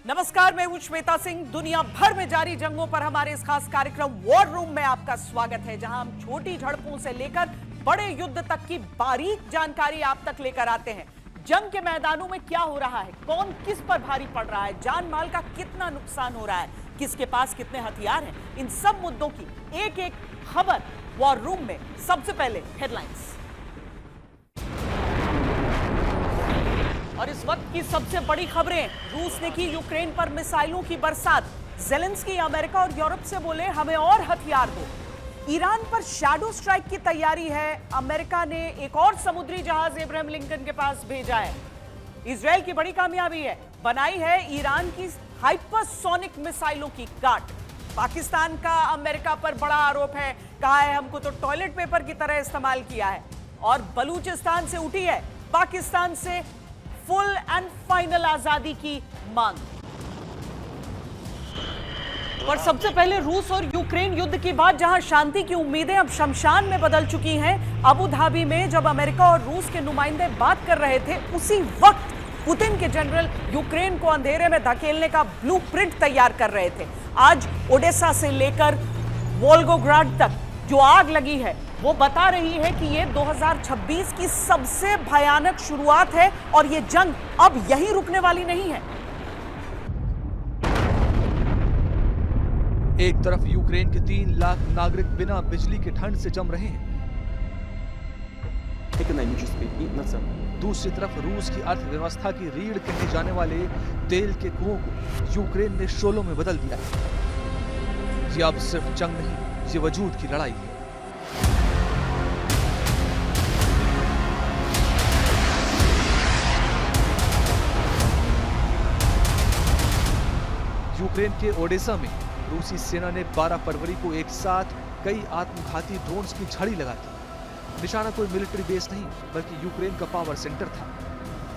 नमस्कार, मैं हूं श्वेता सिंह। दुनिया भर में जारी जंगों पर हमारे इस खास कार्यक्रम वॉर रूम में आपका स्वागत है, जहां हम छोटी झड़पों से लेकर बड़े युद्ध तक की बारीक जानकारी आप तक लेकर आते हैं। जंग के मैदानों में क्या हो रहा है, कौन किस पर भारी पड़ रहा है, जान माल का कितना नुकसान हो रहा है, किसके पास कितने हथियार हैं, इन सब मुद्दों की एक एक खबर वॉर रूम में। सबसे पहले हेडलाइंस और इस वक्त की सबसे बड़ी खबरें। रूस ने की यूक्रेन पर मिसाइलों की बरसात। ज़ेलेंस्की अमेरिका और यूरोप से बोले हमें और हथियार दो। ईरान पर शैडो स्ट्राइक की तैयारी है। अमेरिका ने एक और समुद्री जहाज अब्राहम लिंकन के पास भेजा है। इजराइल की बड़ी कामयाबी है, बनाई है ईरान की हाइपरसोनिक मिसाइलों की गांठ। पाकिस्तान का अमेरिका पर बड़ा आरोप है, कहा है हमको तो टॉयलेट पेपर की तरह इस्तेमाल किया है। और बलूचिस्तान से उठी है पाकिस्तान से फुल एंड फाइनल आजादी की मांग। और सबसे पहले रूस और यूक्रेन युद्ध की बात, जहां शांति की उम्मीदें अब शमशान में बदल चुकी हैं। अबू धाबी में जब अमेरिका और रूस के नुमाइंदे बात कर रहे थे, उसी वक्त पुतिन के जनरल यूक्रेन को अंधेरे में धकेलने का ब्लूप्रिंट तैयार कर रहे थे। आज ओडेसा से लेकर वोल्गोग्राड तक जो आग लगी है, वो बता रही है कि ये 2026 की सबसे भयानक शुरुआत है और ये जंग अब यहीं रुकने वाली नहीं है। एक तरफ यूक्रेन के 3 लाख नागरिक बिना बिजली के ठंड से जम रहे हैं, दूसरी तरफ रूस की अर्थव्यवस्था की रीढ़ कहे जाने वाले तेल के कुओं को यूक्रेन ने शोलों में बदल दिया है। ये अब सिर्फ जंग नहीं, ये वजूद की लड़ाई है। यूक्रेन के ओडेसा में रूसी सेना ने 12 फरवरी को एक साथ कई आत्मघाती ड्रोन्स की झड़ी लगा दी। निशाना कोई मिलिट्री बेस नहीं, बल्कि यूक्रेन का पावर सेंटर था,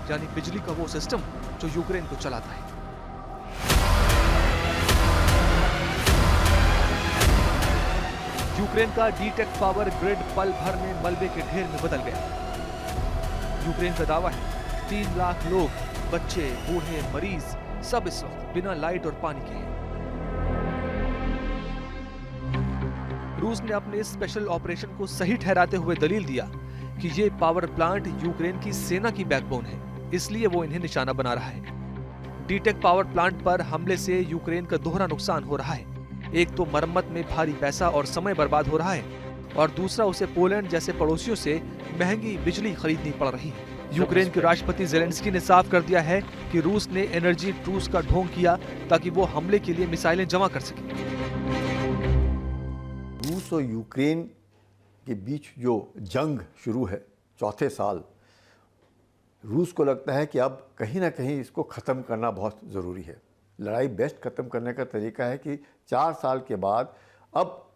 यानी बिजली का वो सिस्टम जो यूक्रेन को चलाता है। यूक्रेन का डीटेक पावर ग्रिड पल भर में मलबे के ढेर में बदल गया। यूक्रेन का दावा है 3 लाख लोग, बच्चे, बूढ़े, मरीज सब इस वक्त बिना लाइट और पानी के हैं। रूस ने अपने इस स्पेशल ऑपरेशन को सही ठहराते हुए दलील दिया कि ये पावर प्लांट यूक्रेन की सेना की बैकबोन है, इसलिए वो इन्हें निशाना बना रहा है। डीटेक पावर प्लांट पर हमले से यूक्रेन का दोहरा नुकसान हो रहा है। एक तो मरम्मत में भारी पैसा और समय बर्बाद हो रहा है, और दूसरा उसे पोलैंड जैसे पड़ोसियों से महंगी बिजली खरीदनी पड़ रही है। यूक्रेन के राष्ट्रपति ज़ेलेंस्की ने साफ कर दिया है कि रूस ने एनर्जी ट्रूस का ढोंग किया ताकि वो हमले के लिए मिसाइलें जमा कर सके। रूस और यूक्रेन के बीच जो जंग शुरू है, चौथे साल, रूस को लगता है कि अब कहीं ना कहीं इसको ख़त्म करना बहुत ज़रूरी है। लड़ाई बेस्ट ख़त्म करने का तरीका है कि 4 साल के बाद अब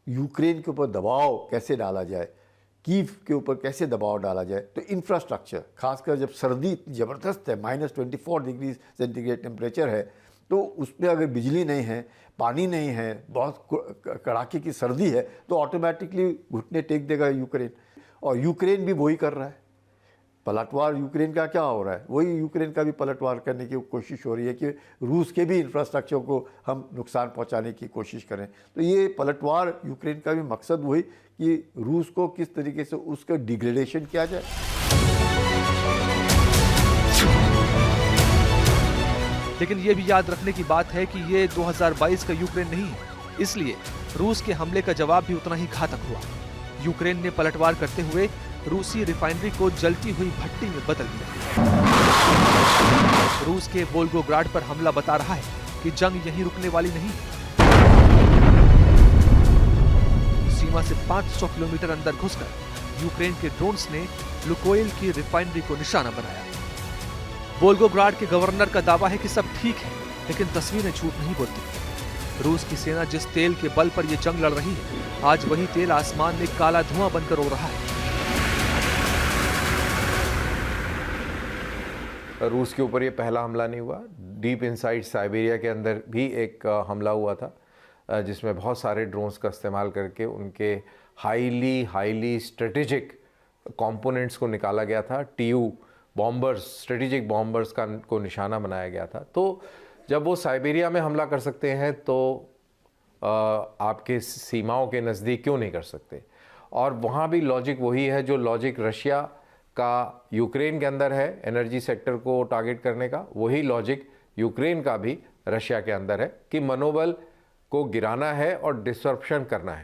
यूक्रेन के ऊपर दबाव कैसे डाला जाए, कीव के ऊपर कैसे दबाव डाला जाए। तो इंफ्रास्ट्रक्चर, खासकर जब सर्दी ज़बरदस्त है, -24 डिग्री सेंटीग्रेड टेम्परेचर है, तो उसमें अगर बिजली नहीं है, पानी नहीं है, बहुत कड़ाके की सर्दी है, तो ऑटोमेटिकली घुटने टेक देगा यूक्रेन। और यूक्रेन भी वही कर रहा है। पलटवार यूक्रेन का क्या हो रहा है, वही यूक्रेन का भी पलटवार करने की कोशिश हो रही है कि रूस के भी इंफ्रास्ट्रक्चर को हम नुकसान पहुंचाने की कोशिश करें। तो ये पलटवार यूक्रेन का भी मकसद वही कि रूस को किस तरीके से उसका डिग्रेडेशन किया जाए। लेकिन ये भी याद रखने की बात है कि ये 2022 का यूक्रेन नहीं है, इसलिए रूस के हमले का जवाब भी उतना ही घातक हुआ। यूक्रेन ने पलटवार करते हुए रूसी रिफाइनरी को जलती हुई भट्टी में बदल दिया। रूस के वोल्गोग्राड पर हमला बता रहा है कि जंग यहीं रुकने वाली नहीं। सीमा से 500 किलोमीटर अंदर घुसकर यूक्रेन के ड्रोन्स ने लुकोइल की रिफाइनरी को निशाना बनाया। वोल्गोग्राड के गवर्नर का दावा है कि सब ठीक है, लेकिन तस्वीरें झूठ नहीं बोलती। रूस की सेना जिस तेल के बल पर यह जंग लड़ रही है, आज वही तेल आसमान में काला धुआं बनकर उड़ रहा है। रूस के ऊपर ये पहला हमला नहीं हुआ। डीप इनसाइड साइबेरिया के अंदर भी एक हमला हुआ था, जिसमें बहुत सारे ड्रोन्स का इस्तेमाल करके उनके हाईली स्ट्रेटेजिक कंपोनेंट्स को निकाला गया था। TU बॉम्बर्स, स्ट्रेटेजिक बॉम्बर्स को निशाना बनाया गया था। तो जब वो साइबेरिया में हमला कर सकते हैं तो आपके सीमाओं के नज़दीक क्यों नहीं कर सकते? और वहाँ भी लॉजिक वही है जो लॉजिक रशिया का यूक्रेन के अंदर है एनर्जी सेक्टर को टारगेट करने का, वही लॉजिक यूक्रेन का भी रशिया के अंदर है कि मनोबल को गिराना है और डिसरप्शन करना है।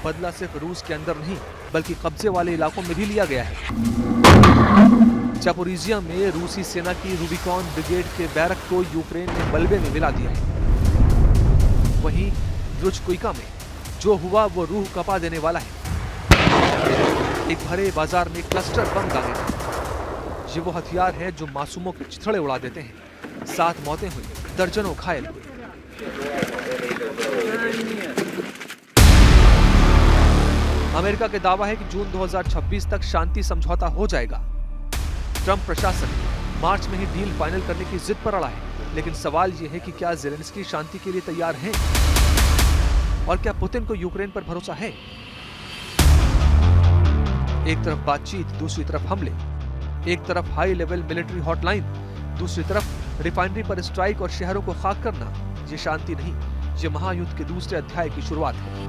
बदला सिर्फ रूस के अंदर नहीं बल्कि कब्जे वाले इलाकों में भी लिया गया है। जापोरिजिया में रूसी सेना की रूबिकॉन ब्रिगेड के बैरक को यूक्रेन ने मलबे में मिला दिया है। वहीं द्रुजकुइका में जो हुआ वो रूह कपा देने वाला है। एक भरे बाजार में क्लस्टर बम दागे गए। ये वो हथियार है जो मासूमों के चिथड़े उड़ा देते हैं। 7 मौतें हुई, दर्जनों घायल हुए। अमेरिका के दावा है कि जून 2026 तक शांति समझौता हो जाएगा। ट्रंप प्रशासन मार्च में ही डील फाइनल करने की जिद पर अड़ा है, लेकिन सवाल यह है कि क्या ज़ेलेंस्की शांति के लिए तैयार हैं? और क्या पुतिन को यूक्रेन पर भरोसा है? एक तरफ बातचीत, दूसरी तरफ हमले। एक तरफ हाई लेवल मिलिट्री हॉटलाइन, दूसरी तरफ रिफाइनरी पर स्ट्राइक और शहरों को खाक करना। ये शांति नहीं, ये महायुद्ध के दूसरे अध्याय की शुरुआत है।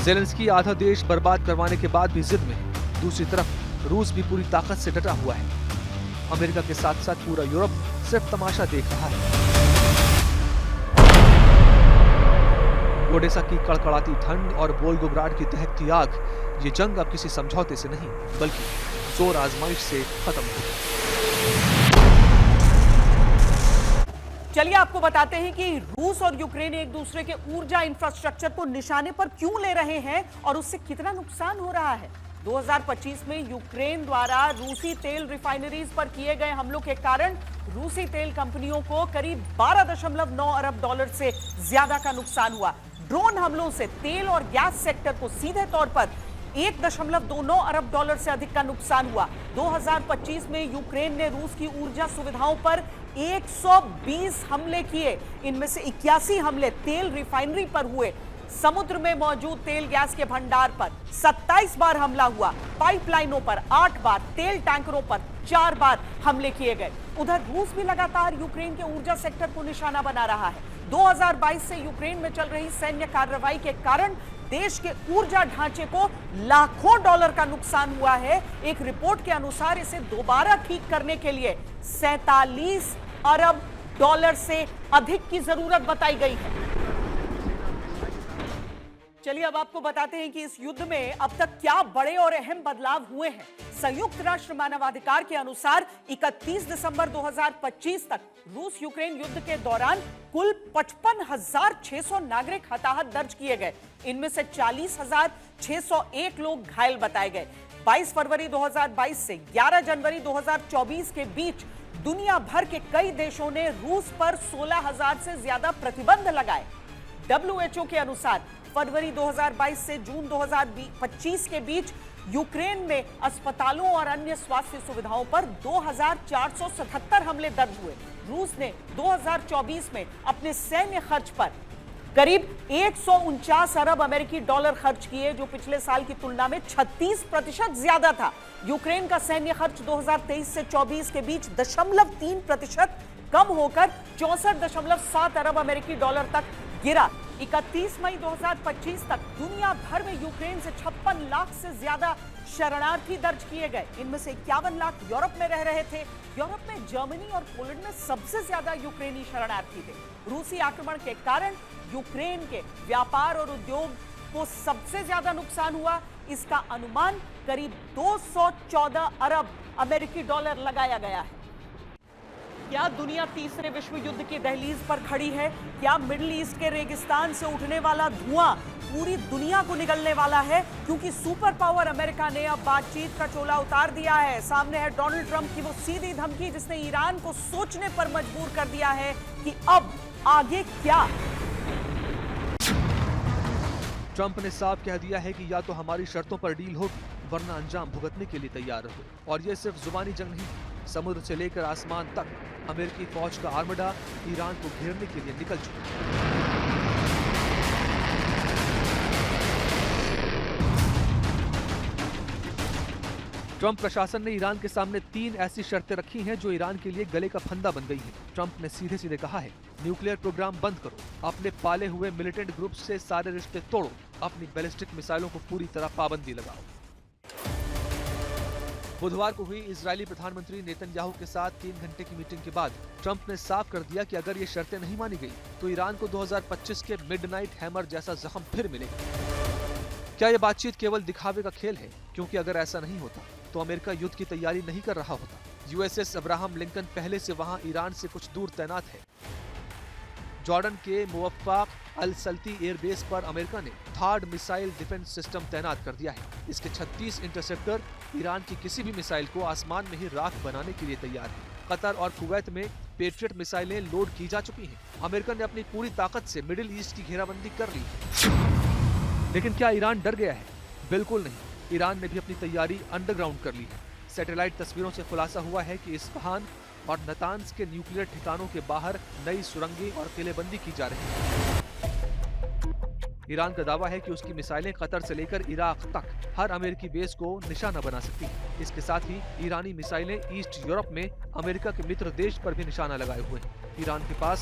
ज़ेलेंस्की आधा देश बर्बाद करवाने के बाद भी जिद में है। दूसरी तरफ रूस भी पूरी ताकत से डटा हुआ है। अमेरिका के साथ साथ पूरा यूरोप सिर्फ तमाशा देख रहा है। ओडेसा की कड़कड़ाती ठंड और वोल्गोग्राड की दहकती आग, ये जंग अब किसी समझौते से नहीं बल्कि जोर आजमाइश से खत्म होगी। चलिए आपको बताते हैं कि रूस और यूक्रेन एक दूसरे के ऊर्जा इंफ्रास्ट्रक्चर को निशाने पर क्यों ले रहे हैं और उससे कितना नुकसान हो रहा है। 2025 में यूक्रेन द्वारा रूसी तेल रिफाइनरीज पर किए गए हमलों के कारण रूसी तेल कंपनियों को करीब 12.9 अरब डॉलर से ज्यादा का नुकसान हुआ। ड्रोन हमलों से तेल और गैस सेक्टर को सीधे तौर पर 1.29 अरब डॉलर से अधिक का नुकसान हुआ। 2025 में यूक्रेन ने रूस की ऊर्जा सुविधाओं पर 120 हमले किए। इनमें से 81 हमले तेल रिफाइनरी पर हुए। समुद्र में मौजूद तेल गैस के भंडार पर 27 बार हमला हुआ। पाइपलाइनों पर 8 बार, तेल टैंकरों पर 4 बार हमले किए गए। उधर रूस भी लगातार यूक्रेन के ऊर्जा सेक्टर को निशाना बना रहा है। 2022 से यूक्रेन में चल रही सैन्य कार्रवाई के कारण देश के ऊर्जा ढांचे को लाखों डॉलर का नुकसान हुआ है। एक रिपोर्ट के अनुसार इसे दोबारा ठीक करने के लिए 47 अरब डॉलर से अधिक की जरूरत बताई गई है। चलिए अब आपको बताते हैं कि इस युद्ध में अब तक क्या बड़े और अहम बदलाव हुए हैं। संयुक्त राष्ट्र मानवाधिकार के अनुसार 31 दिसंबर 2025 तक रूस यूक्रेन युद्ध के दौरान कुल 55,600 नागरिक हताहत दर्ज किए गए। इनमें से 40,601 लोग घायल बताए गए। 22 फरवरी 2022 से 11 जनवरी 2024 के बीच दुनिया भर के कई देशों ने रूस पर 16,000 से ज्यादा प्रतिबंध लगाए। WHO के अनुसार फरवरी 2022 से जून 2025 के बीच यूक्रेन में अस्पतालों और अन्य स्वास्थ्य सुविधाओं पर 2,477 हमले दर्ज हुए। रूस ने 2024 में अपने सैन्य खर्च पर करीब 149 अरब अमेरिकी डॉलर खर्च किए, जो पिछले साल की तुलना में 36% ज्यादा था। यूक्रेन का सैन्य खर्च 2023 से 24 के बीच 0.3% कम होकर 64.7 अरब अमेरिकी डॉलर तक गिरा। 31 मई 2025 तक दुनिया भर में यूक्रेन से 56 लाख से ज्यादा शरणार्थी दर्ज किए गए। इनमें से 51 लाख यूरोप में रह रहे थे। यूरोप में जर्मनी और पोलैंड में सबसे ज्यादा यूक्रेनी शरणार्थी थे। रूसी आक्रमण के कारण यूक्रेन के व्यापार और उद्योग को सबसे ज्यादा नुकसान हुआ। इसका अनुमान करीब 214 अरब अमेरिकी डॉलर लगाया गया है। क्या दुनिया तीसरे विश्व युद्ध की दहलीज पर खड़ी है? क्या मिडिल ईस्ट के रेगिस्तान से उठने वाला धुआं पूरी दुनिया को निगलने वाला है? क्योंकि सुपर पावर अमेरिका ने अब बातचीत का चोला उतार दिया है। सामने है डोनाल्ड ट्रंप की वो सीधी धमकी जिसने ईरान को सोचने पर मजबूर कर दिया है कि अब आगे क्या। ट्रंप ने साफ कह दिया है कि या तो हमारी शर्तों पर डील होगी वरना अंजाम भुगतने के लिए तैयार रहो। और ये सिर्फ जुबानी जंग नहीं, समुद्र से लेकर आसमान तक अमेरिकी फौज का आर्मडा ईरान को घेरने के लिए निकल चुका है। ट्रंप प्रशासन ने ईरान के सामने 3 ऐसी शर्तें रखी हैं जो ईरान के लिए गले का फंदा बन गई हैं। ट्रंप ने सीधे सीधे कहा है, न्यूक्लियर प्रोग्राम बंद करो, अपने पाले हुए मिलिटेंट ग्रुप से सारे रिश्ते तोड़ो, अपनी बैलिस्टिक मिसाइलों को पूरी तरह पाबंदी लगाओ। बुधवार को हुई इजरायली प्रधानमंत्री नेतन्याहू के साथ 3 घंटे की मीटिंग के बाद ट्रंप ने साफ कर दिया कि अगर ये शर्तें नहीं मानी गई तो ईरान को 2025 के मिडनाइट हैमर जैसा जख्म फिर मिलेगा। क्या यह बातचीत केवल दिखावे का खेल है? क्योंकि अगर ऐसा नहीं होता तो अमेरिका युद्ध की तैयारी नहीं कर रहा होता। यूएसएस अब्राहम लिंकन पहले से वहां ईरान से कुछ दूर तैनात है। जॉर्डन के मुवफ्फाक अल सल्ती एयरबेस पर अमेरिका ने थर्ड मिसाइल डिफेंस सिस्टम तैनात कर दिया है। इसके 36 इंटरसेप्टर ईरान की किसी भी मिसाइल को आसमान में ही राख बनाने के लिए तैयार है। कतर और कुवैत में पेट्रियट मिसाइलें लोड की जा चुकी हैं। अमेरिका ने अपनी पूरी ताकत से मिडिल ईस्ट की घेराबंदी कर ली है। लेकिन क्या ईरान डर गया है? बिल्कुल नहीं। ईरान ने भी अपनी तैयारी अंडरग्राउंड कर ली है। सैटेलाइट तस्वीरों से खुलासा हुआ है कि इस्फहान और नतान्स के न्यूक्लियर ठिकानों के बाहर नई सुरंगें और किलेबंदी की जा रही है। ईरान का दावा है कि उसकी मिसाइलें कतर से लेकर इराक तक हर अमेरिकी बेस को निशाना बना सकती हैं। इसके साथ ही ईरानी मिसाइलें ईस्ट यूरोप में अमेरिका के मित्र देश पर भी निशाना लगाए हुए हैं। ईरान के पास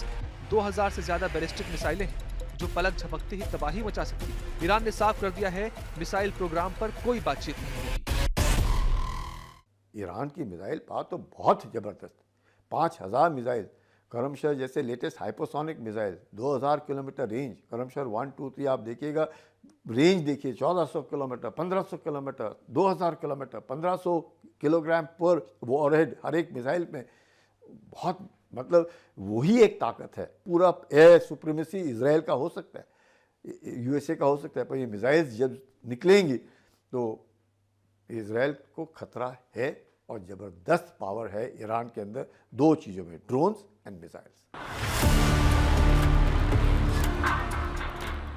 2000 से ज्यादा बैलिस्टिक मिसाइलें हैं जो पलक झपकते ही तबाही मचा सकती है। ईरान ने साफ कर दिया है, मिसाइल प्रोग्राम पर कोई बातचीत नहीं होगी। ईरान की मिसाइल पावर तो बहुत जबरदस्त, 5000 मिसाइल, करमशर जैसे latest hypersonic missile, 2000 kilometre range, करमशर 1, 2, 3 आप देखिएगा, रेंज देखिए 1400 किलोमीटर, 1500 किलोमीटर, 2000 किलोमीटर, 1500 किलोग्राम पर वॉरहेड हर एक मिसाइल में। बहुत मतलब वही एक ताकत है। पूरा एयर सुप्रीमेसी इजराइल का हो सकता है, यूएसए का हो सकता है, पर ये मिसाइल्स जब निकलेंगी तो इजराइल को खतरा है और जबरदस्त पावर है ईरान के अंदर 2 चीज़ों में, ड्रोन्स एंड मिसाइल्स।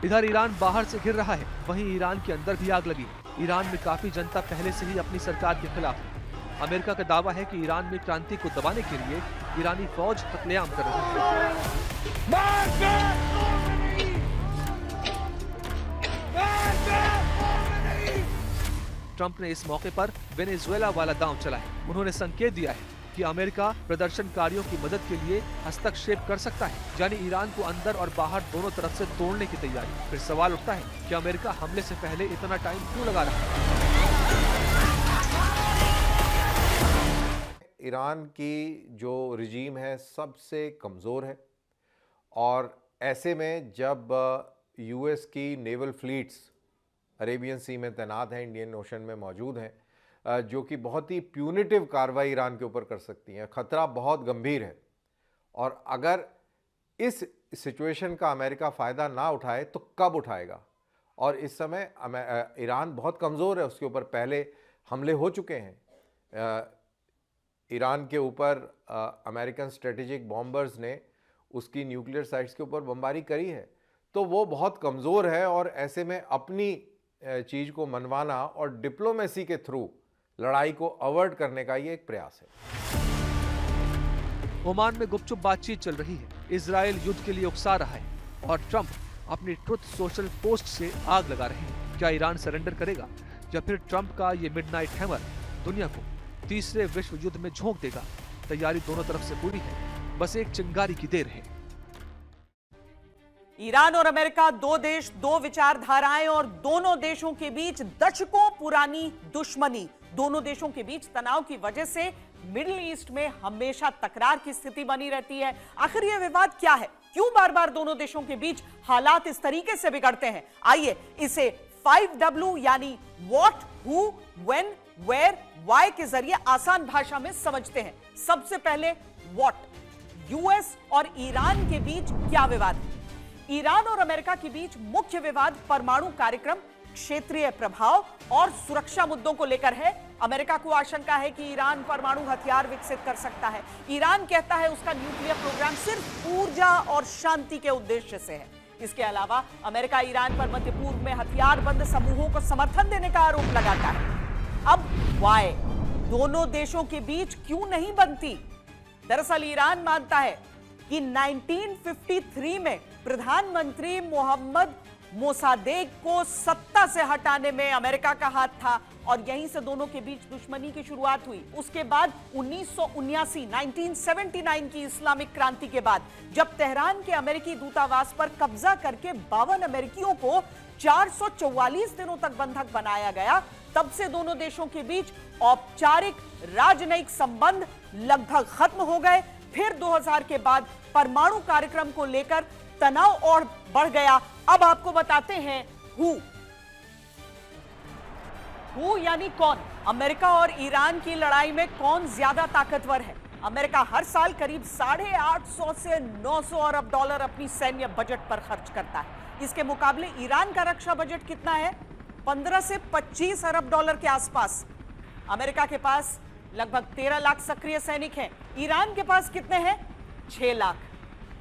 इधर ईरान बाहर से घिर रहा है, वहीं ईरान के अंदर भी आग लगी। ईरान में काफी जनता पहले से ही अपनी सरकार के खिलाफ है। अमेरिका का दावा है कि ईरान में क्रांति को दबाने के लिए ईरानी फौज कत्लेआम कर रही है। ट्रंप ने इस मौके पर वेनेजुएला वाला दांव चलाया। उन्होंने संकेत दिया है कि अमेरिका प्रदर्शनकारियों की मदद के लिए हस्तक्षेप कर सकता है, यानी ईरान को अंदर और बाहर दोनों तरफ से तोड़ने की तैयारी। फिर सवाल उठता है कि अमेरिका हमले से पहले इतना टाइम क्यों लगा रहा है? ईरान की जो रिजीम है सबसे कमज़ोर है और ऐसे में जब यूएस की नेवल फ्लीट्स अरेबियन सी में तैनात हैं, इंडियन ओशन में मौजूद हैं, जो कि बहुत ही प्यूनिटिव कार्रवाई ईरान के ऊपर कर सकती हैं, ख़तरा बहुत गंभीर है। और अगर इस सिचुएशन का अमेरिका फ़ायदा ना उठाए तो कब उठाएगा? और इस समय ईरान बहुत कमज़ोर है, उसके ऊपर पहले हमले हो चुके हैं। ईरान के ऊपर अमेरिकन स्ट्रेटेजिक बॉम्बर्स ने उसकी न्यूक्लियर साइट्स के ऊपर बमबारी करी है, तो वो बहुत कमज़ोर है और ऐसे में अपनी चीज़ को मनवाना और डिप्लोमेसी के थ्रू लड़ाई को अवॉइड करने का ये एक प्रयास है। ओमान में गुपचुप बातचीत चल रही है। इजराइल युद्ध के लिए उकसा रहा है और ट्रंप अपनी ट्रुथ सोशल पोस्ट से आग लगा रहे हैं। क्या ईरान सरेंडर करेगा या फिर ट्रंप का ये मिडनाइट हैमर दुनिया को तीसरे विश्व युद्ध में झोंक देगा? तैयारी दोनों तरफ से पूरी है, बस एक चिंगारी की देर है। ईरान और अमेरिका, 2 देश, 2 विचारधाराएं और दोनों देशों के बीच दशकों पुरानी दुश्मनी। दोनों देशों के बीच तनाव की वजह से मिडिल ईस्ट में हमेशा तकरार की स्थिति बनी रहती है। आखिर यह विवाद क्या है? क्यों बार बार दोनों देशों के बीच हालात इस तरीके से बिगड़ते हैं? आइए इसे 5W यानी what, who, when, where, why के जरिए आसान भाषा में समझते हैं। सबसे पहले व्हाट। यूएस और ईरान के बीच क्या विवाद है? ईरान और अमेरिका के बीच मुख्य विवाद परमाणु कार्यक्रम, क्षेत्रीय प्रभाव और सुरक्षा मुद्दों को लेकर है। अमेरिका को आशंका है कि ईरान परमाणु हथियार विकसित कर सकता है। ईरान कहता है उसका न्यूक्लियर प्रोग्राम सिर्फ ऊर्जा और शांति के उद्देश्य से है। इसके अलावा अमेरिका ईरान पर मध्य पूर्व में हथियारबंद समूहों को समर्थन देने का आरोप लगाता है। अब वाई, दोनों देशों के बीच क्यों नहीं बनती? दरअसल ईरान मानता है कि 1953 में प्रधानमंत्री मोहम्मद मोसादेक को सत्ता से हटाने में अमेरिका का हाथ था और यहीं से दोनों के बीच दुश्मनी की शुरुआत हुई। उसके बाद 1979 की इस्लामिक क्रांति के बाद जब तेहरान के अमेरिकी दूतावास पर कब्जा करके 52 अमेरिकियों को 444 दिनों तक बंधक बनाया गया, तब से दोनों देशों के बीच औपचारिक राजनयिक संबंध लगभग खत्म हो गए। फिर 2000 के बाद परमाणु कार्यक्रम को लेकर तनाव और बढ़ गया। अब आपको बताते हैं हु यानी कौन। अमेरिका और ईरान की लड़ाई में कौन ज्यादा ताकतवर है। अमेरिका हर साल करीब 850 से 900 अरब डॉलर अपनी सैन्य बजट पर खर्च करता है। इसके मुकाबले ईरान का रक्षा बजट कितना है? 15 से 25 अरब डॉलर के आसपास। अमेरिका के पास लगभग 13 लाख सक्रिय सैनिक हैं। ईरान के पास कितने हैं? 6 लाख।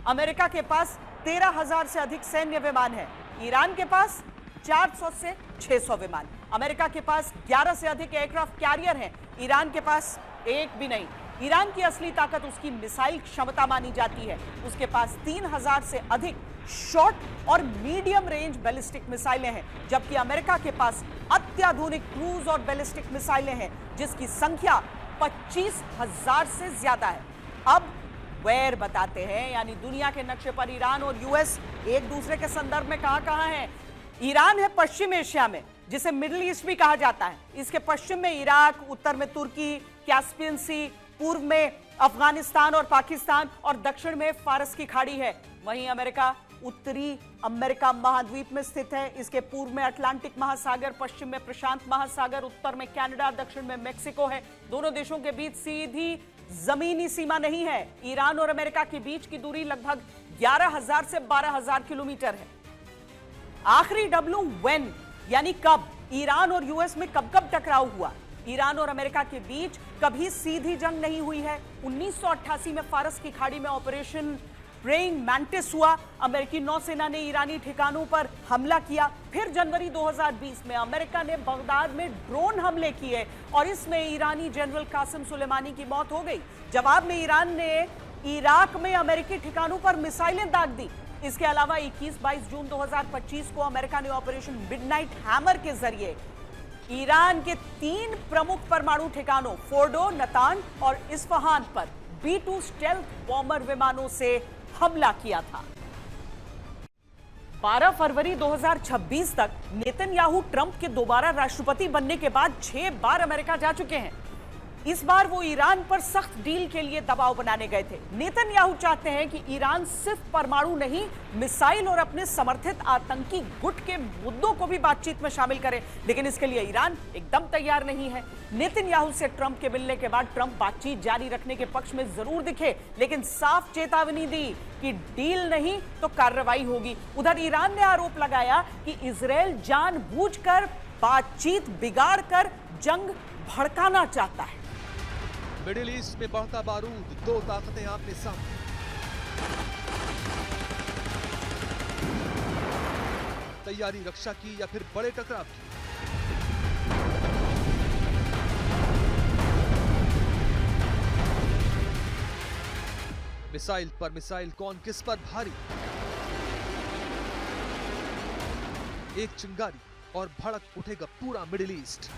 अमेरिका के पास 13,000 से अधिक सैन्य विमान है। ईरान के पास 400 से 600 विमान। अमेरिका के पास 11 से अधिक एयरक्राफ्ट कैरियर हैं। ईरान के पास एक भी नहीं। ईरान की असली ताकत उसकी मिसाइल क्षमता मानी जाती है। उसके पास 3000 से अधिक शॉर्ट और मीडियम रेंज बैलिस्टिक मिसाइलें हैं, जबकि अमेरिका के पास अत्याधुनिक क्रूज और बैलिस्टिक मिसाइलें हैं जिसकी संख्या 25,000 से ज्यादा है। अब वेयर बताते हैं, यानी दुनिया के नक्शे पर ईरान और यूएस एक दूसरे के संदर्भ में कहां हैं। ईरान है पश्चिम एशिया में, जिसे मिडिल ईस्ट भी कहा जाता है। इसके पश्चिम में इराक, उत्तर में तुर्की, कैस्पियन सी, पूर्व में अफगानिस्तान और पाकिस्तान और दक्षिण में फारस की खाड़ी है। वहीं अमेरिका उत्तरी अमेरिका महाद्वीप में स्थित है। इसके पूर्व में अटलांटिक महासागर, पश्चिम में प्रशांत महासागर, उत्तर में कनाडा, दक्षिण में मेक्सिको है। दोनों देशों के बीच सीधी जमीनी सीमा नहीं है। ईरान और अमेरिका के बीच की दूरी लगभग 11,000 से 12,000 किलोमीटर है। आखिरी डब्ल्यू व्हेन यानी कब ईरान और यूएस में कब कब टकराव हुआ। ईरान और अमेरिका के बीच कभी सीधी जंग नहीं हुई है। 1988 में फारस की खाड़ी में ऑपरेशन प्रेइंग मैंटिस हुआ। अमेरिकी नौसेना ने ईरानी ठिकानों पर हमला किया। फिर जनवरी 2020 में अमेरिका ने बगदाद में ड्रोन हमले किए और इसमें ईरानी जनरल कासिम सुलेमानी की मौत हो गई। जवाब में ईरान ने इराक में अमेरिकी ठिकानों पर मिसाइलें दाग दी। इसके अलावा 21-22 जून 2025 को अमेरिका ने ऑपरेशन मिडनाइट हैमर के जरिए ईरान के 3 प्रमुख परमाणु ठिकानों फोर्डो, नतान और इस्फहान पर B-2 स्टेल्थ बॉम्बर विमानों से हमला किया था। 12 फरवरी 2026 तक नेतन्याहू ट्रंप के दोबारा राष्ट्रपति बनने के बाद 6 बार अमेरिका जा चुके हैं। इस बार वो ईरान पर सख्त डील के लिए दबाव बनाने गए थे। नेतन्याहू चाहते हैं कि ईरान सिर्फ परमाणु नहीं, मिसाइल और अपने समर्थित आतंकी गुट के मुद्दों को भी बातचीत में शामिल करे, लेकिन इसके लिए ईरान एकदम तैयार नहीं है। नेतन्याहू से ट्रंप के मिलने के बाद ट्रंप बातचीत जारी रखने के पक्ष में जरूर दिखे, लेकिन साफ चेतावनी दी कि डील नहीं तो कार्रवाई होगी। उधर ईरान ने आरोप लगाया कि इजरायल जानबूझकर बातचीत बिगाड़कर जंग भड़काना चाहता है। मिडिल ईस्ट में बढ़ता बारूद, 2 ताकतें आमने सामने। तैयारी रक्षा की या फिर बड़े टकराव की? मिसाइल पर मिसाइल, कौन किस पर भारी? एक चिंगारी और भड़क उठेगा पूरा मिडिल ईस्ट।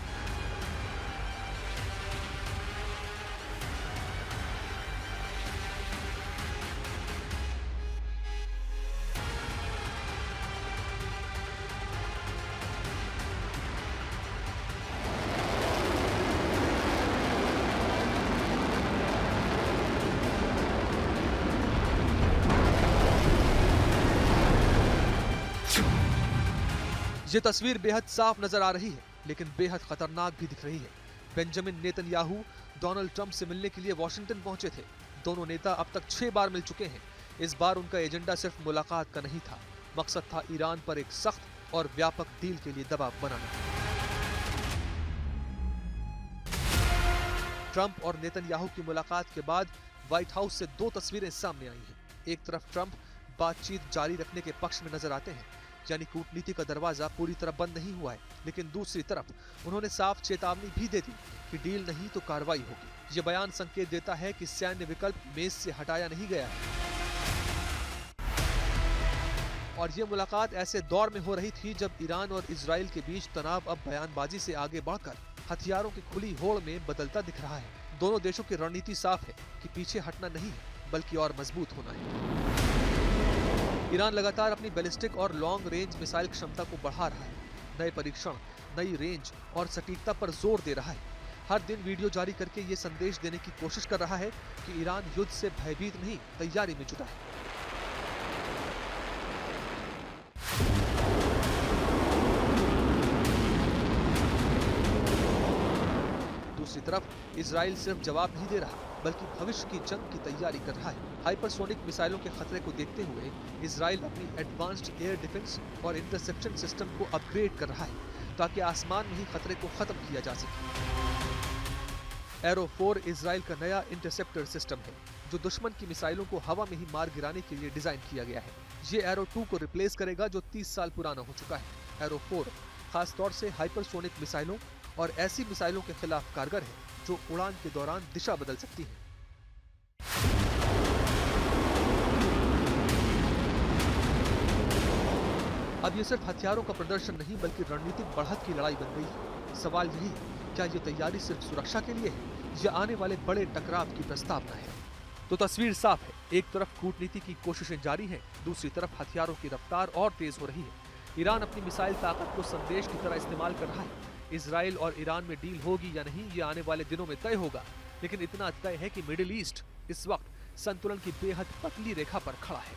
ये तस्वीर बेहद साफ नजर आ रही है, लेकिन बेहद खतरनाक भी दिख रही है। बेंजामिन नेतन्याहू डोनाल्ड ट्रंप से मिलने के लिए वॉशिंगटन पहुंचे थे। दोनों नेता अब तक 6 बार मिल चुके हैं। इस बार उनका एजेंडा सिर्फ मुलाकात का नहीं था, मकसद था ईरान पर एक सख्त और व्यापक डील के लिए दबाव बनाना। ट्रंप और नेतन्याहू की मुलाकात के बाद व्हाइट हाउस से 2 तस्वीरें सामने आई हैं। एक तरफ ट्रंप बातचीत जारी रखने के पक्ष में नजर आते हैं, यानी कूटनीति का दरवाजा पूरी तरह बंद नहीं हुआ है, लेकिन दूसरी तरफ उन्होंने साफ चेतावनी भी दे दी कि डील नहीं तो कार्रवाई होगी। यह बयान संकेत देता है कि सैन्य विकल्प मेज से हटाया नहीं गया है। और ये मुलाकात ऐसे दौर में हो रही थी जब ईरान और इजराइल के बीच तनाव अब बयानबाजी से आगे बढ़कर हथियारों की खुली होड़ में बदलता दिख रहा है। दोनों देशों की रणनीति साफ है कि पीछे हटना नहीं है बल्कि और मजबूत होना है। ईरान लगातार अपनी बैलिस्टिक और लॉन्ग रेंज मिसाइल क्षमता को बढ़ा रहा है। नए परीक्षण, नई रेंज और सटीकता पर जोर दे रहा है। हर दिन वीडियो जारी करके ये संदेश देने की कोशिश कर रहा है कि ईरान युद्ध से भयभीत नहीं, तैयारी में जुटा है। दूसरी तरफ इजराइल सिर्फ जवाब नहीं दे रहा बल्कि भविष्य की जंग की तैयारी कर रहा है। हाइपरसोनिक मिसाइलों के खतरे को देखते हुए इजराइल अपनी एडवांस्ड एयर डिफेंस और इंटरसेप्शन सिस्टम को अपग्रेड कर रहा है ताकि आसमान में ही खतरे को खत्म किया जा सके। एरो 4 इजराइल का नया इंटरसेप्टर सिस्टम है जो दुश्मन की मिसाइलों को हवा में ही मार गिराने के लिए डिजाइन किया गया है। ये एरो 2 को रिप्लेस करेगा जो 30 साल पुराना हो चुका है। एरो 4 खास तौर से हाइपरसोनिक मिसाइलों और ऐसी मिसाइलों के खिलाफ कारगर है जो उड़ान के दौरान दिशा बदल सकती है। अब ये सिर्फ हथियारों का प्रदर्शन नहीं बल्कि रणनीतिक बढ़त की लड़ाई बन गई है। सवाल यही है, क्या ये तैयारी सिर्फ सुरक्षा के लिए है या आने वाले बड़े टकराव की प्रस्तावना है? तो तस्वीर साफ है, एक तरफ कूटनीति की कोशिशें जारी हैं, दूसरी तरफ हथियारों की रफ्तार और तेज हो रही है। ईरान अपनी मिसाइल ताकत को संदेश की तरह इस्तेमाल कर रहा है। इजराइल और ईरान में डील होगी या नहीं ये आने वाले दिनों में तय होगा, लेकिन इतना तय है कि मिडिल ईस्ट इस वक्त संतुलन की बेहद पतली रेखा पर खड़ा है।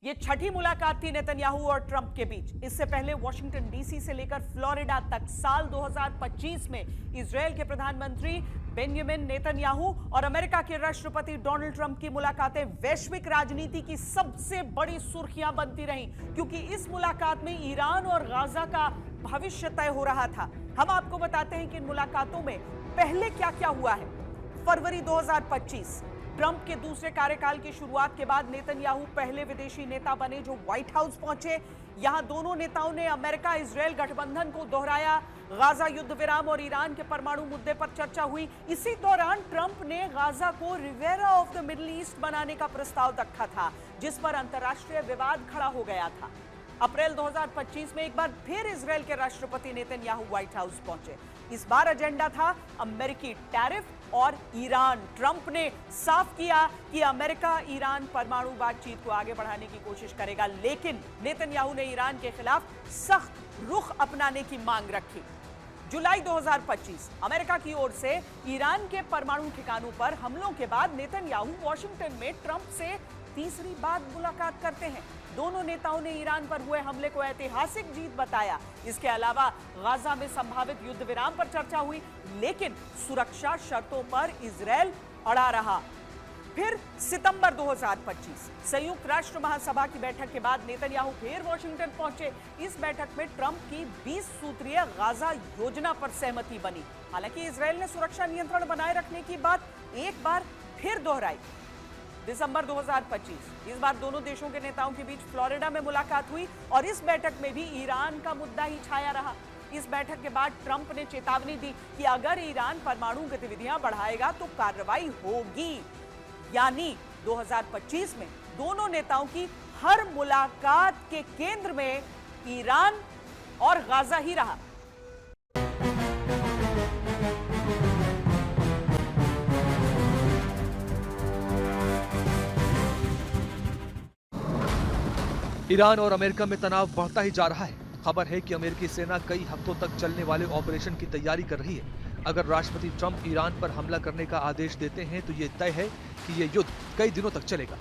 ये छठी मुलाकात थी नेतन्याहू और ट्रंप के बीच। इससे पहले वॉशिंगटन डीसी से लेकर फ्लोरिडा तक साल 2025 में इजराइल के प्रधानमंत्री बेंजामिन नेतन्याहू और अमेरिका के राष्ट्रपति डोनाल्ड ट्रंप की मुलाकातें वैश्विक राजनीति की सबसे बड़ी सुर्खियां बनती रहीं, क्योंकि इस मुलाकात में ईरान और गाजा का भविष्य तय हो रहा था। हम आपको बताते हैं कि इन मुलाकातों में पहले क्या क्या हुआ है। फरवरी 2025 ट्रंप के दूसरे कार्यकाल की शुरुआत के बाद नेतन्याहू पहले विदेशी नेता बने जो व्हाइट हाउस पहुंचे। यहां दोनों नेताओं ने अमेरिका इजराइल गठबंधन को दोहराया। गाजा युद्ध विराम और ईरान के परमाणु मुद्दे पर चर्चा हुई। इसी दौरान ट्रंप ने गाजा को Riviera of the Middle East बनाने का प्रस्ताव रखा था, जिस पर अंतर्राष्ट्रीय विवाद खड़ा हो गया था। अप्रैल 2025 में एक बार फिर इजराइल के राष्ट्रपति नेतन्याहू व्हाइट हाउस पहुंचे। इस बार एजेंडा था अमेरिकी टैरिफ और ईरान। ट्रंप ने साफ किया कि अमेरिका ईरान परमाणु बातचीत को आगे बढ़ाने की कोशिश करेगा, लेकिन नेतन्याहू ने ईरान के खिलाफ सख्त रुख अपनाने की मांग रखी। जुलाई 2025 अमेरिका की ओर से ईरान के परमाणु ठिकानों पर हमलों के बाद नेतन्याहू वॉशिंगटन में ट्रंप से तीसरी बार मुलाकात करते हैं। दोनों नेताओं ने ईरान पर हुए हमले को ऐतिहासिक जीत बताया। इसके अलावा गाजा में संभावित युद्ध विराम पर चर्चा हुई, लेकिन सुरक्षा शर्तों पर इजराइल अड़ा रहा। फिर सितंबर 2025 संयुक्त राष्ट्र महासभा की बैठक के बाद नेतन्याहू फिर वॉशिंगटन पहुंचे। इस बैठक में ट्रंप की 20 सूत्रीय गाजा योजना पर सहमति बनी। हालांकि इजराइल ने सुरक्षा नियंत्रण बनाए रखने की बात एक बार फिर दोहराई। दिसंबर 2025 इस बार दोनों देशों के नेताओं के बीच फ्लोरिडा में मुलाकात हुई और इस बैठक में भी ईरान का मुद्दा ही छाया रहा। इस बैठक के बाद ट्रंप ने चेतावनी दी कि अगर ईरान परमाणु गतिविधियां बढ़ाएगा तो कार्रवाई होगी। यानी 2025 में दोनों नेताओं की हर मुलाकात के केंद्र में ईरान और गाजा ही रहा। ईरान और अमेरिका में तनाव बढ़ता ही जा रहा है। खबर है कि अमेरिकी सेना कई हफ्तों तक चलने वाले ऑपरेशन की तैयारी कर रही है। अगर राष्ट्रपति ट्रंप ईरान पर हमला करने का आदेश देते हैं तो ये तय है कि ये युद्ध कई दिनों तक चलेगा।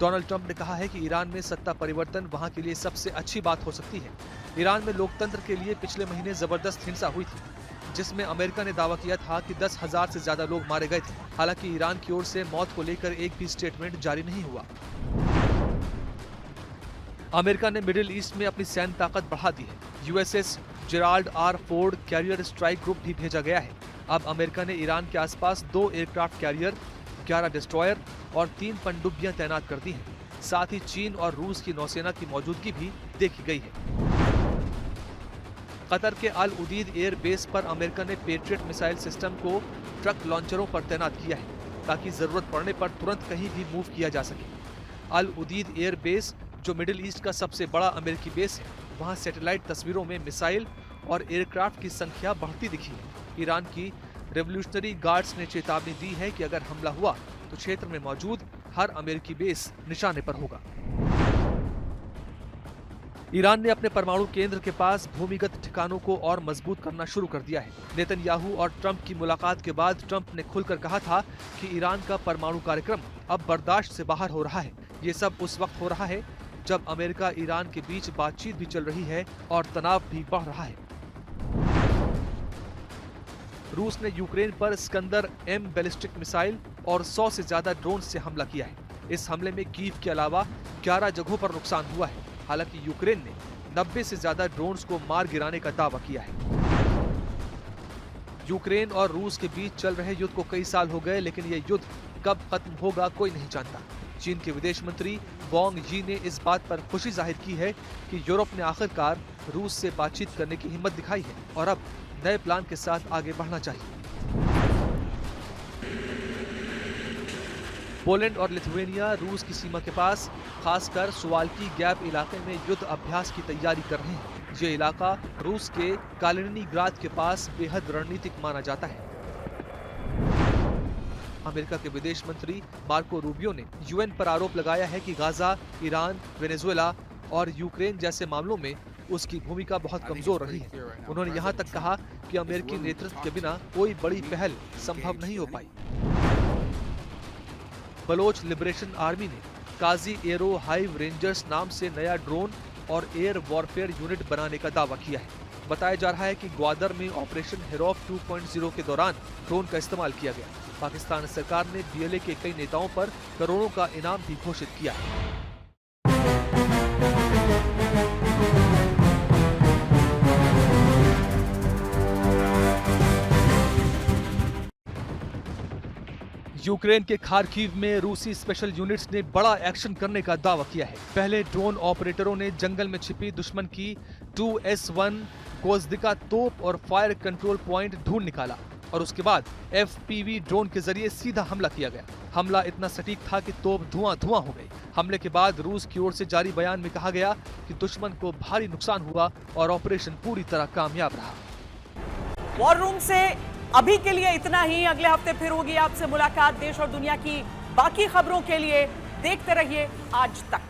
डोनाल्ड ट्रंप ने कहा है कि ईरान में सत्ता परिवर्तन वहां के लिए सबसे अच्छी बात हो सकती है। ईरान में लोकतंत्र के लिए पिछले महीने जबरदस्त हिंसा हुई थी, जिसमें अमेरिका ने दावा किया था कि 10,000 से ज्यादा लोग मारे गए थे। हालांकि ईरान की ओर से मौत को लेकर एक भी स्टेटमेंट जारी नहीं हुआ। अमेरिका ने मिडिल ईस्ट में अपनी सैन्य ताकत बढ़ा दी है। USS Gerald R Ford carrier strike group भी भेजा गया है। अब अमेरिका ने ईरान के आसपास 2 एयरक्राफ्ट कैरियर, 11 डिस्ट्रॉयर और 3 पनडुब्बियां तैनात कर दी हैं। साथ ही चीन और रूस की नौसेना की मौजूदगी भी देखी गई है। कतर के अल उदीद एयर बेस पर अमेरिका ने पेट्रियट मिसाइल सिस्टम को ट्रक लॉन्चरों पर तैनात किया है ताकि जरूरत पड़ने पर तुरंत कहीं भी मूव किया जा सके। अल उदीद एयर बेस, जो मिडिल ईस्ट का सबसे बड़ा अमेरिकी बेस है, वहां सैटेलाइट तस्वीरों में मिसाइल और एयरक्राफ्ट की संख्या बढ़ती दिखी है। ईरान की रेवोल्यूशनरी गार्ड्स ने चेतावनी दी है कि अगर हमला हुआ तो क्षेत्र में मौजूद हर अमेरिकी बेस निशाने पर होगा। ईरान ने अपने परमाणु केंद्र के पास भूमिगत ठिकानों को और मजबूत करना शुरू कर दिया है। नेतन्याहू और ट्रंप की मुलाकात के बाद ट्रंप ने खुलकर कहा था कि ईरान का परमाणु कार्यक्रम अब बर्दाश्त से बाहर हो रहा है। ये सब उस वक्त हो रहा है जब अमेरिका ईरान के बीच बातचीत भी चल रही है और तनाव भी बढ़ रहा है। रूस ने यूक्रेन पर स्कंदर M बैलिस्टिक मिसाइल और 100 से ज्यादा ड्रोन से हमला किया है। इस हमले में कीव के अलावा 11 जगहों पर नुकसान हुआ है। हालांकि यूक्रेन ने 90 से ज्यादा ड्रोन्स को मार गिराने का दावा किया है। यूक्रेन और रूस के बीच चल रहे युद्ध को कई साल हो गए, लेकिन यह युद्ध कब खत्म होगा कोई नहीं जानता। चीन के विदेश मंत्री वांग यी ने इस बात पर खुशी जाहिर की है कि यूरोप ने आखिरकार रूस से बातचीत करने की हिम्मत दिखाई है और अब नए प्लान के साथ आगे बढ़ना चाहिए। पोलैंड और लिथुआनिया रूस की सीमा के पास खासकर सुवाल्की गैप इलाके में युद्ध अभ्यास की तैयारी कर रहे हैं। ये इलाका रूस के कालिनिंग्राद के पास बेहद रणनीतिक माना जाता है। अमेरिका के विदेश मंत्री मार्को रूबियो ने यूएन पर आरोप लगाया है कि गाजा, ईरान, वेनेजुएला और यूक्रेन जैसे मामलों में उसकी भूमिका बहुत कमजोर रही है। उन्होंने यहाँ तक कहा कि अमेरिकी नेतृत्व के बिना कोई बड़ी पहल संभव नहीं हो पाई। बलोच लिबरेशन आर्मी ने काजी एरो हाइव रेंजर्स नाम से नया ड्रोन और एयर वॉरफेयर यूनिट बनाने का दावा किया है। बताया जा रहा है कि ग्वादर में ऑपरेशन हेरोफ 2.0 के दौरान ड्रोन का इस्तेमाल किया गया। पाकिस्तान सरकार ने बीएलए के कई नेताओं पर करोड़ों का इनाम भी घोषित किया है। यूक्रेन के खार्किव में रूसी स्पेशल यूनिट्स ने बड़ा एक्शन करने का दावा किया है। पहले ड्रोन ऑपरेटरों ने जंगल में छिपी दुश्मन की 2S1 गोज़दिका तोप और फायर कंट्रोल पॉइंट ढूंढ निकाला और उसके बाद FPV ड्रोन के जरिए सीधा हमला किया गया। हमला इतना सटीक था कि तोप धुआं हो गई। हमले के बाद रूस की ओर से जारी बयान में कहा गया कि दुश्मन को भारी नुकसान हुआ और ऑपरेशन पूरी तरह कामयाब रहा। वॉर रूम से अभी के लिए इतना ही। अगले हफ्ते फिर होगी आपसे मुलाकात। देश और दुनिया की बाकी खबरों के लिए देखते रहिए आज तक।